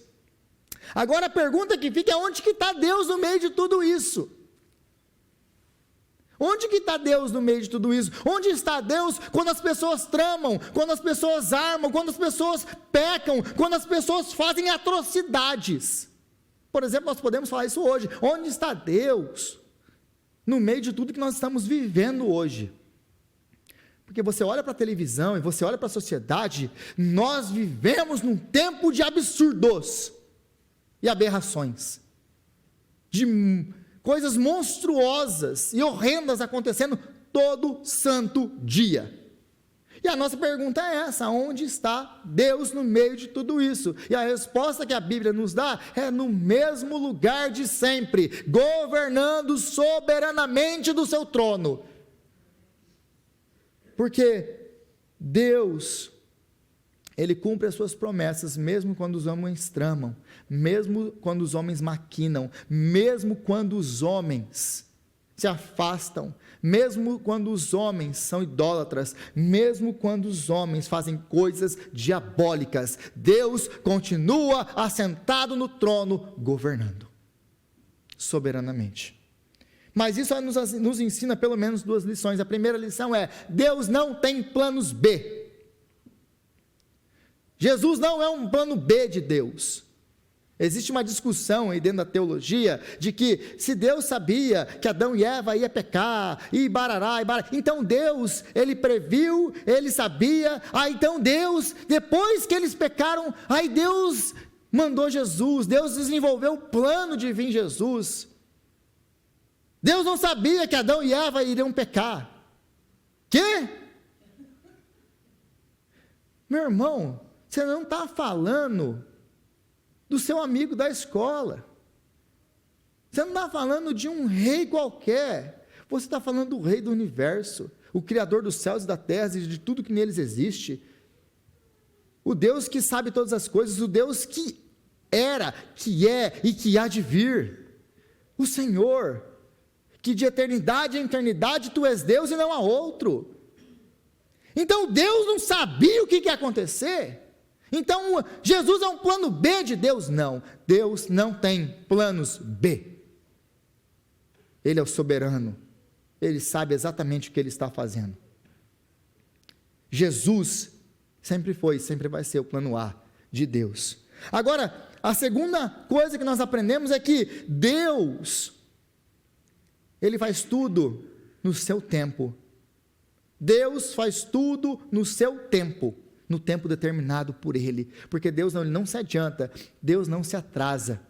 Agora a pergunta que fica é: onde que está Deus no meio de tudo isso? Onde que está Deus no meio de tudo isso? Onde está Deus quando as pessoas tramam, quando as pessoas armam, quando as pessoas pecam, quando as pessoas fazem atrocidades? Por exemplo, nós podemos falar isso hoje. Onde está Deus no meio de tudo que nós estamos vivendo hoje? Porque você olha para a televisão e você olha para a sociedade, nós vivemos num tempo de absurdos e aberrações, de coisas monstruosas e horrendas acontecendo todo santo dia. E a nossa pergunta é essa: onde está Deus no meio de tudo isso? E a resposta que a Bíblia nos dá é: no mesmo lugar de sempre, governando soberanamente do seu trono. Porque Deus, Ele cumpre as suas promessas, mesmo quando os homens tramam, mesmo quando os homens maquinam, mesmo quando os homens se afastam, mesmo quando os homens são idólatras, mesmo quando os homens fazem coisas diabólicas, Deus continua assentado no trono, governando soberanamente. Mas isso nos ensina pelo menos duas lições. A primeira lição é: Deus não tem planos B. Jesus não é um plano B de Deus. Existe uma discussão aí dentro da teologia, de que se Deus sabia que Adão e Eva ia pecar, e barará, então Deus, Ele previu, Ele sabia, então Deus, depois que eles pecaram, aí Deus mandou Jesus, Deus desenvolveu o plano de vir Jesus. Deus não sabia que Adão e Eva iriam pecar. Quê? Meu irmão, você não está falando do seu amigo da escola, você não está falando de um rei qualquer, você está falando do rei do universo, o criador dos céus e da terra e de tudo que neles existe, o Deus que sabe todas as coisas, o Deus que era, que é e que há de vir, o Senhor, que de eternidade em eternidade tu és Deus e não há outro. Então Deus não sabia o que ia acontecer? Então Jesus é um plano B de Deus? Não, Deus não tem planos B. Ele é o soberano, Ele sabe exatamente o que Ele está fazendo. Jesus sempre foi, sempre vai ser o plano A de Deus. Agora, a segunda coisa que nós aprendemos é que Deus, Ele faz tudo no seu tempo. Deus faz tudo no seu tempo, no tempo determinado por Ele, porque Deus ele não se adianta, Deus não se atrasa,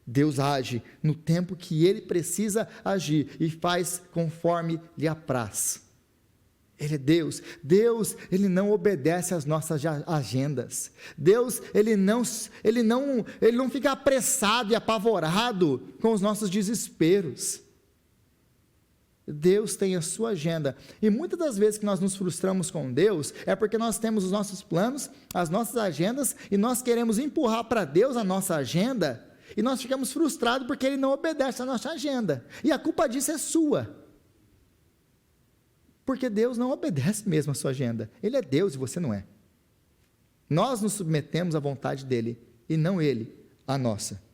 Deus age no tempo que Ele precisa agir, e faz conforme lhe apraz. Ele é Deus. Deus, Ele não obedece às nossas agendas. Deus, Ele não fica apressado e apavorado com os nossos desesperos. Deus tem a sua agenda, e muitas das vezes que nós nos frustramos com Deus, é porque nós temos os nossos planos, as nossas agendas, e nós queremos empurrar para Deus a nossa agenda, e nós ficamos frustrados porque Ele não obedece a nossa agenda, e a culpa disso é sua, porque Deus não obedece mesmo a sua agenda. Ele é Deus e você não é. Nós nos submetemos à vontade dEle, e não Ele à nossa.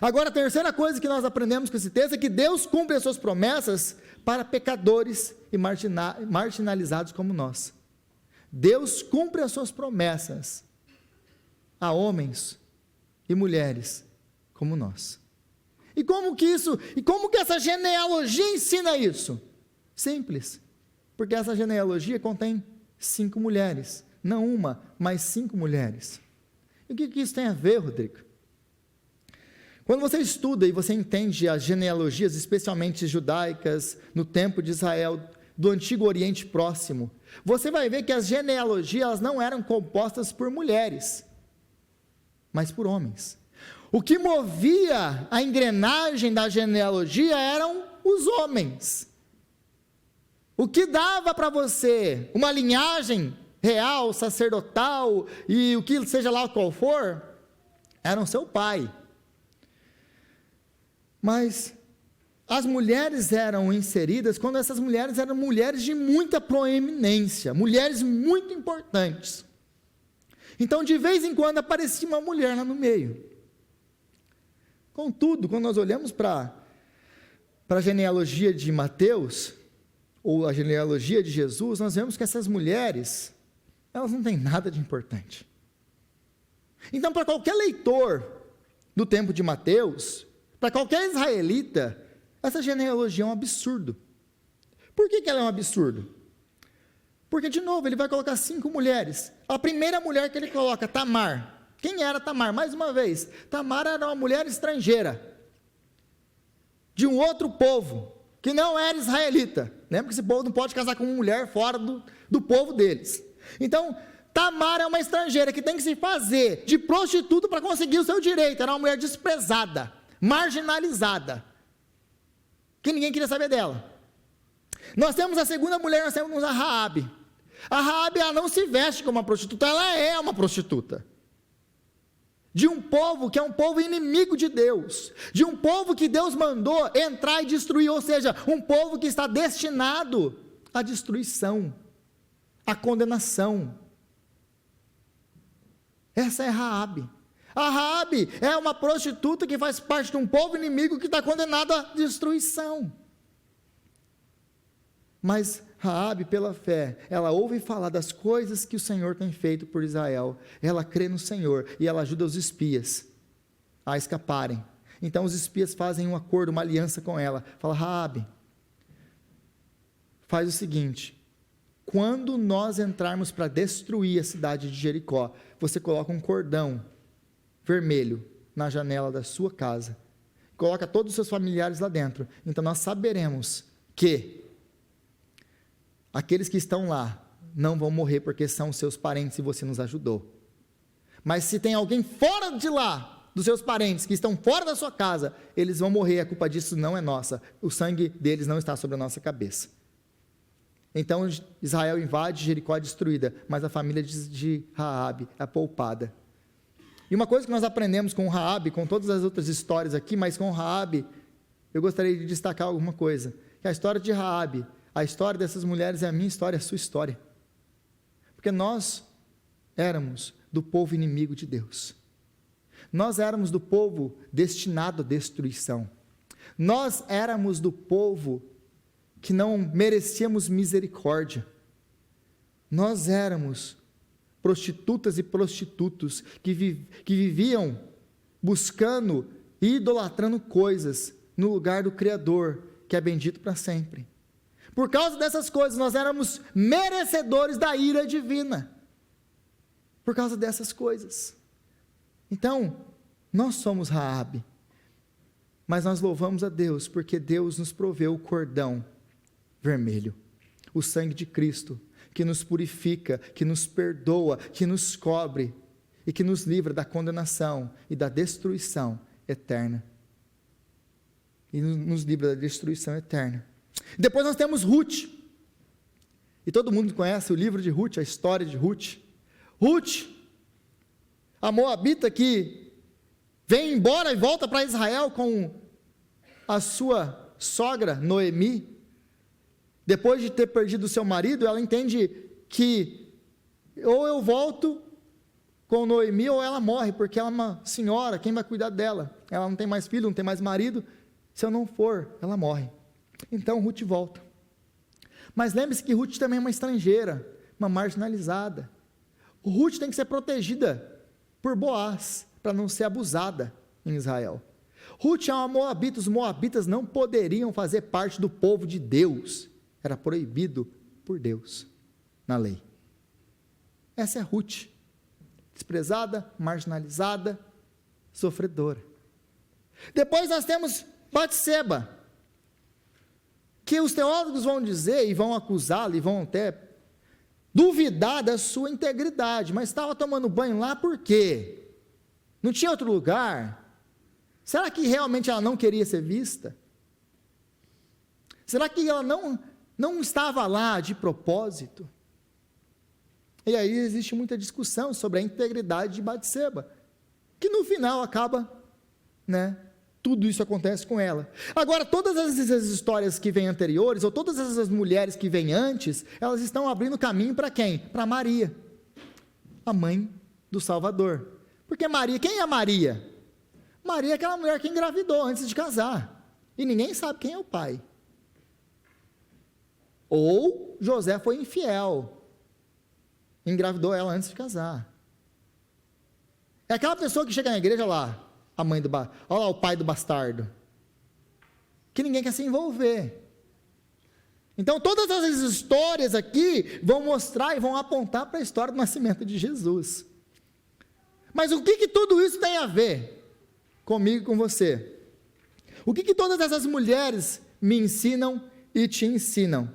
Agora, a terceira coisa que nós aprendemos com esse texto é que Deus cumpre as suas promessas para pecadores e marginalizados como nós. Deus cumpre as suas promessas a homens e mulheres como nós. E como que essa genealogia ensina isso? Simples, porque essa genealogia contém 5 mulheres, não uma, mas 5 mulheres. E o que isso tem a ver, Rodrigo? Quando você estuda e você entende as genealogias, especialmente judaicas, no tempo de Israel, do Antigo Oriente Próximo, você vai ver que as genealogias elas não eram compostas por mulheres, mas por homens. O que movia a engrenagem da genealogia eram os homens. O que dava para você uma linhagem real, sacerdotal, e o que seja lá qual for, era o seu pai. Mas as mulheres eram inseridas quando essas mulheres eram mulheres de muita proeminência, mulheres muito importantes. Então, de vez em quando, aparecia uma mulher lá no meio. Contudo, quando nós olhamos para a genealogia de Mateus, ou a genealogia de Jesus, nós vemos que essas mulheres, elas não têm nada de importante. Então, para qualquer leitor do tempo de Mateus, para qualquer israelita, essa genealogia é um absurdo. Por que ela é um absurdo? Porque, de novo, ele vai colocar 5 mulheres. A primeira mulher que ele coloca, Tamar. Quem era Tamar? Mais uma vez, Tamar era uma mulher estrangeira, de um outro povo, que não era israelita. Lembra que esse povo não pode casar com uma mulher fora do povo deles. Então, Tamar é uma estrangeira que tem que se fazer de prostituta para conseguir o seu direito. Era uma mulher desprezada, marginalizada, que ninguém queria saber dela. Nós temos a segunda mulher, nós temos a Raabe. A Raabe, ela não se veste como uma prostituta, ela é uma prostituta. De um povo que é um povo inimigo de Deus, de um povo que Deus mandou entrar e destruir, ou seja, um povo que está destinado à destruição, à condenação. Essa é Raabe. A Raabe é uma prostituta que faz parte de um povo inimigo que está condenado à destruição. Mas Raabe, pela fé, ela ouve falar das coisas que o Senhor tem feito por Israel, ela crê no Senhor e ela ajuda os espias a escaparem. Então os espias fazem um acordo, uma aliança com ela, fala: Raabe, faz o seguinte, quando nós entrarmos para destruir a cidade de Jericó, você coloca um cordão vermelho na janela da sua casa, coloca todos os seus familiares lá dentro, então nós saberemos que aqueles que estão lá não vão morrer porque são seus parentes e você nos ajudou. Mas se tem alguém fora de lá, dos seus parentes, que estão fora da sua casa, eles vão morrer, a culpa disso não é nossa, o sangue deles não está sobre a nossa cabeça. Então Israel invade, Jericó é destruída, mas a família de Raabe é poupada. E uma coisa que nós aprendemos com Raabe, com todas as outras histórias aqui, mas com Raabe, eu gostaria de destacar alguma coisa, que a história de Raabe, a história dessas mulheres é a minha história, é a sua história. Porque nós éramos do povo inimigo de Deus. Nós éramos do povo destinado à destruição. Nós éramos do povo que não merecíamos misericórdia. Nós éramos prostitutas e prostitutos que viviam buscando e idolatrando coisas no lugar do Criador, que é bendito para sempre. Por causa dessas coisas, nós éramos merecedores da ira divina. Por causa dessas coisas. Então, nós somos Raabe. Mas nós louvamos a Deus, porque Deus nos proveu o cordão vermelho. O sangue de Cristo, que nos purifica, que nos perdoa, que nos cobre e que nos livra da condenação e da destruição eterna. E nos livra da destruição eterna. Depois nós temos Ruth, e todo mundo conhece o livro de Ruth, a história de Ruth. Ruth, a moabita que vem embora e volta para Israel com a sua sogra Noemi, depois de ter perdido o seu marido, ela entende que ou eu volto com Noemi ou ela morre, porque ela é uma senhora, quem vai cuidar dela? Ela não tem mais filho, não tem mais marido, se eu não for, ela morre. Então Ruth volta. Mas lembre-se que Ruth também é uma estrangeira, uma marginalizada. Ruth tem que ser protegida por Boaz, para não ser abusada em Israel. Ruth é uma moabita, os moabitas não poderiam fazer parte do povo de Deus, era proibido por Deus, na lei. Essa é Ruth, desprezada, marginalizada, sofredora. Depois nós temos Batseba, que os teólogos vão dizer e vão acusá-la e vão até duvidar da sua integridade, mas estava tomando banho lá por quê? Não tinha outro lugar? Será que realmente ela não queria ser vista? Será que ela não estava lá de propósito? E aí existe muita discussão sobre a integridade de Batseba, que no final acaba, tudo isso acontece com ela. Agora, todas essas histórias que vêm anteriores, ou todas essas mulheres que vêm antes, elas estão abrindo caminho para quem? Para Maria, a mãe do Salvador. Porque Maria, quem é Maria? Maria é aquela mulher que engravidou antes de casar, e ninguém sabe quem é o pai. Ou José foi infiel, engravidou ela antes de casar. É aquela pessoa que chega na igreja lá, a mãe olha lá o pai do bastardo, que ninguém quer se envolver. Então todas as histórias aqui vão mostrar e vão apontar para a história do nascimento de Jesus. Mas o que tudo isso tem a ver comigo e com você? O que todas essas mulheres me ensinam e te ensinam?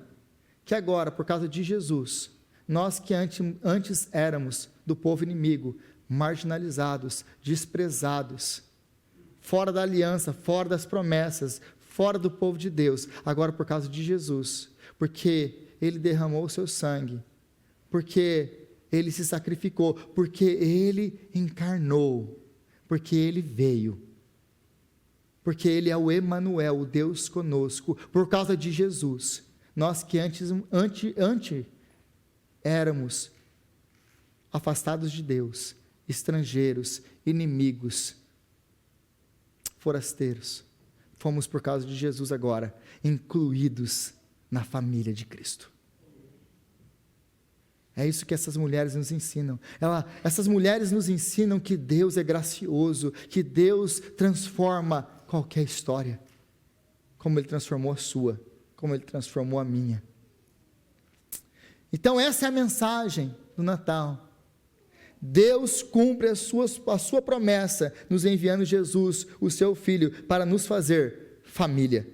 Que agora, por causa de Jesus, nós que antes éramos do povo inimigo, marginalizados, desprezados, fora da aliança, fora das promessas, fora do povo de Deus, agora por causa de Jesus, porque Ele derramou o seu sangue, porque Ele se sacrificou, porque Ele encarnou, porque Ele veio, porque Ele é o Emanuel, o Deus conosco, por causa de Jesus, nós que antes éramos afastados de Deus, estrangeiros, inimigos, forasteiros, fomos por causa de Jesus agora, incluídos na família de Cristo. É isso que essas mulheres nos ensinam. Essas mulheres nos ensinam que Deus é gracioso, que Deus transforma qualquer história, como Ele transformou a sua, como Ele transformou a minha. Então essa é a mensagem do Natal. Deus cumpre a sua promessa, nos enviando Jesus, o seu Filho, para nos fazer família.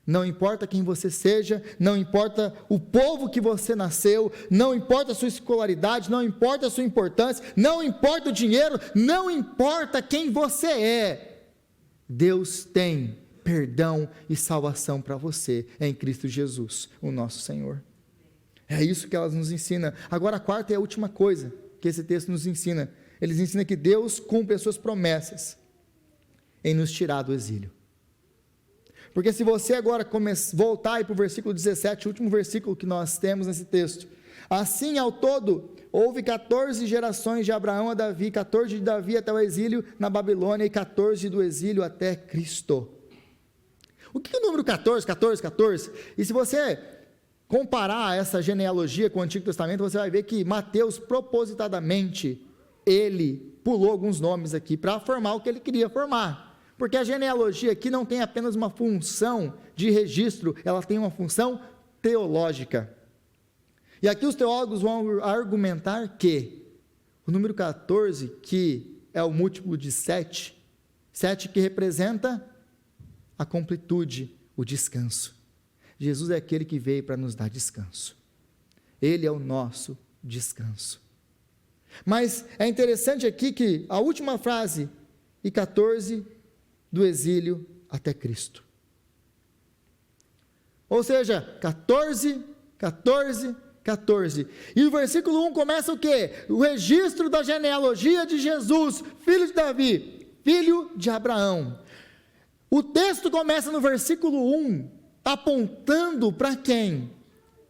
Não importa quem você seja, não importa o povo que você nasceu, não importa a sua escolaridade, não importa a sua importância, não importa o dinheiro, não importa quem você é, Deus tem perdão e salvação para você, em Cristo Jesus, o nosso Senhor. É isso que elas nos ensinam. Agora a quarta e a última coisa que esse texto nos ensina, eles ensinam que Deus cumpre as suas promessas em nos tirar do exílio. Porque se você agora voltar para o versículo 17, o último versículo que nós temos nesse texto, assim ao todo, houve 14 gerações de Abraão a Davi, 14 de Davi até o exílio na Babilônia e 14 do exílio até Cristo. O que é o número 14? E se você comparar essa genealogia com o Antigo Testamento, você vai ver que Mateus, propositadamente, ele pulou alguns nomes aqui, para formar o que ele queria formar, porque a genealogia aqui não tem apenas uma função de registro, ela tem uma função teológica, e aqui os teólogos vão argumentar que o número 14, que é o múltiplo de 7 que representa a completude, o descanso. Jesus é aquele que veio para nos dar descanso. Ele é o nosso descanso. Mas é interessante aqui que a última frase, e 14 do exílio até Cristo. Ou seja, 14. E o versículo 1 começa o quê? O registro da genealogia de Jesus, filho de Davi, filho de Abraão. O texto começa no versículo 1, apontando para quem?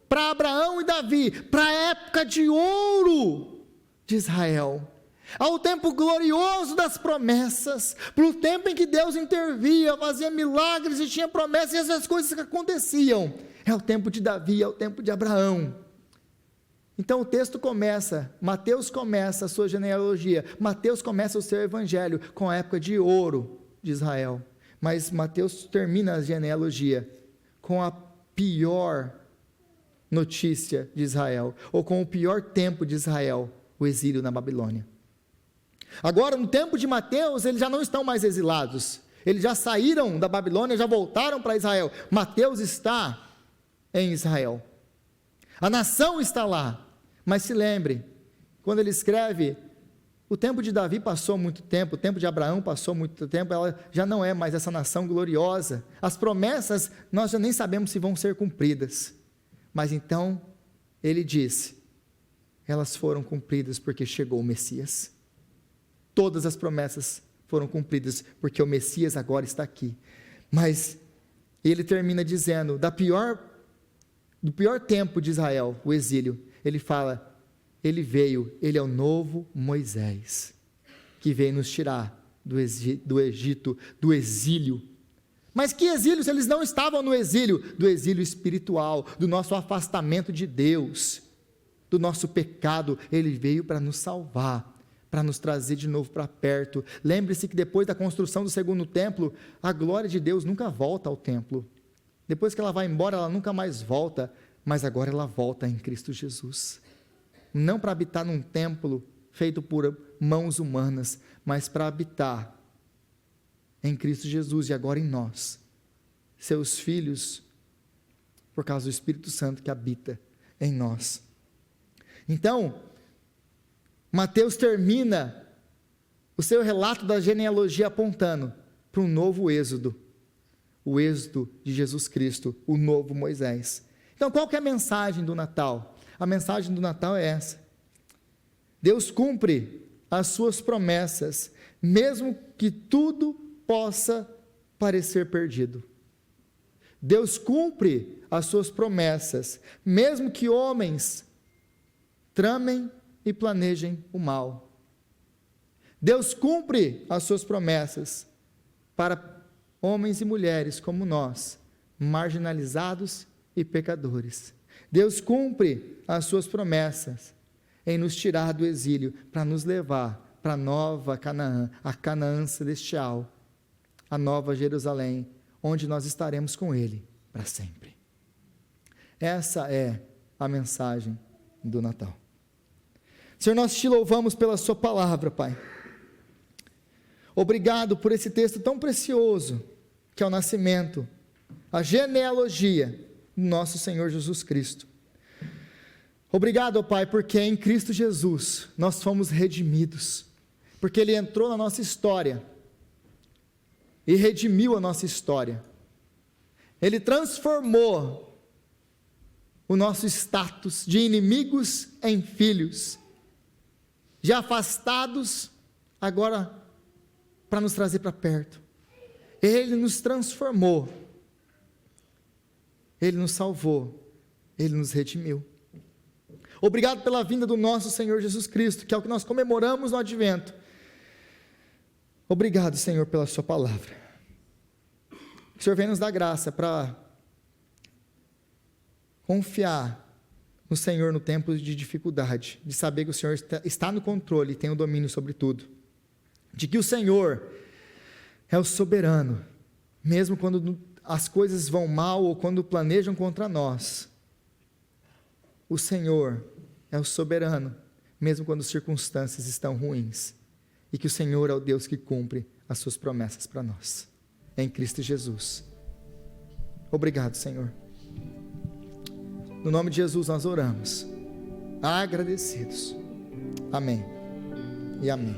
Para Abraão e Davi, para a época de ouro de Israel, ao tempo glorioso das promessas, para o tempo em que Deus intervia, fazia milagres e tinha promessas, e essas coisas que aconteciam. É o tempo de Davi, é o tempo de Abraão. Então o texto começa, Mateus começa a sua genealogia, Mateus começa o seu evangelho com a época de ouro de Israel, mas Mateus termina a genealogia com a pior notícia de Israel, ou com o pior tempo de Israel, o exílio na Babilônia. Agora, no tempo de Mateus, eles já não estão mais exilados. Eles já saíram da Babilônia, já voltaram para Israel. Mateus está em Israel. A nação está lá. Mas se lembre, quando ele escreve, o tempo de Davi passou muito tempo, o tempo de Abraão passou muito tempo, ela já não é mais essa nação gloriosa. As promessas, nós já nem sabemos se vão ser cumpridas. Mas então, ele disse, elas foram cumpridas porque chegou o Messias. Todas as promessas foram cumpridas porque o Messias agora está aqui. Mas ele termina dizendo, do pior tempo de Israel, o exílio, ele fala, ele veio, ele é o novo Moisés, que veio nos tirar do Egito, do exílio. Mas que exílio se eles não estavam no exílio? Do exílio espiritual, do nosso afastamento de Deus, do nosso pecado. Ele veio para nos salvar, para nos trazer de novo para perto. Lembre-se que depois da construção do segundo templo, a glória de Deus nunca volta ao templo. Depois que ela vai embora, ela nunca mais volta, mas agora ela volta em Cristo Jesus. Não para habitar num templo feito por mãos humanas, mas para habitar em Cristo Jesus e agora em nós, seus filhos, por causa do Espírito Santo que habita em nós. Então, Mateus termina o seu relato da genealogia apontando para um novo êxodo, o êxodo de Jesus Cristo, o novo Moisés. Então, qual que é a mensagem do Natal? A mensagem do Natal é essa: Deus cumpre as suas promessas, mesmo que tudo possa parecer perdido. Deus cumpre as suas promessas, mesmo que homens tramem e planejem o mal. Deus cumpre as suas promessas para homens e mulheres como nós, marginalizados e pecadores. Deus cumpre as suas promessas em nos tirar do exílio para nos levar para a nova Canaã, a Canaã celestial, a nova Jerusalém, onde nós estaremos com Ele para sempre. Essa é a mensagem do Natal. Senhor, nós te louvamos pela sua palavra, Pai. Obrigado por esse texto tão precioso, que é o nascimento, a genealogia do nosso Senhor Jesus Cristo. Obrigado, Pai, porque em Cristo Jesus nós fomos redimidos, porque Ele entrou na nossa história e redimiu a nossa história. Ele transformou o nosso status de inimigos em filhos, de afastados, agora para nos trazer para perto. Ele nos transformou, Ele nos salvou, Ele nos redimiu. Obrigado pela vinda do nosso Senhor Jesus Cristo, que é o que nós comemoramos no Advento. Obrigado, Senhor, pela sua palavra. O Senhor vem nos dar graça para confiar no Senhor no tempo de dificuldade, de saber que o Senhor está no controle e tem o domínio sobre tudo, de que o Senhor é o soberano, mesmo quando as coisas vão mal ou quando planejam contra nós. O Senhor é o soberano, mesmo quando as circunstâncias estão ruins, e que o Senhor é o Deus que cumpre as suas promessas para nós, em Cristo Jesus. Obrigado, Senhor. No nome de Jesus nós oramos, agradecidos. Amém e amém.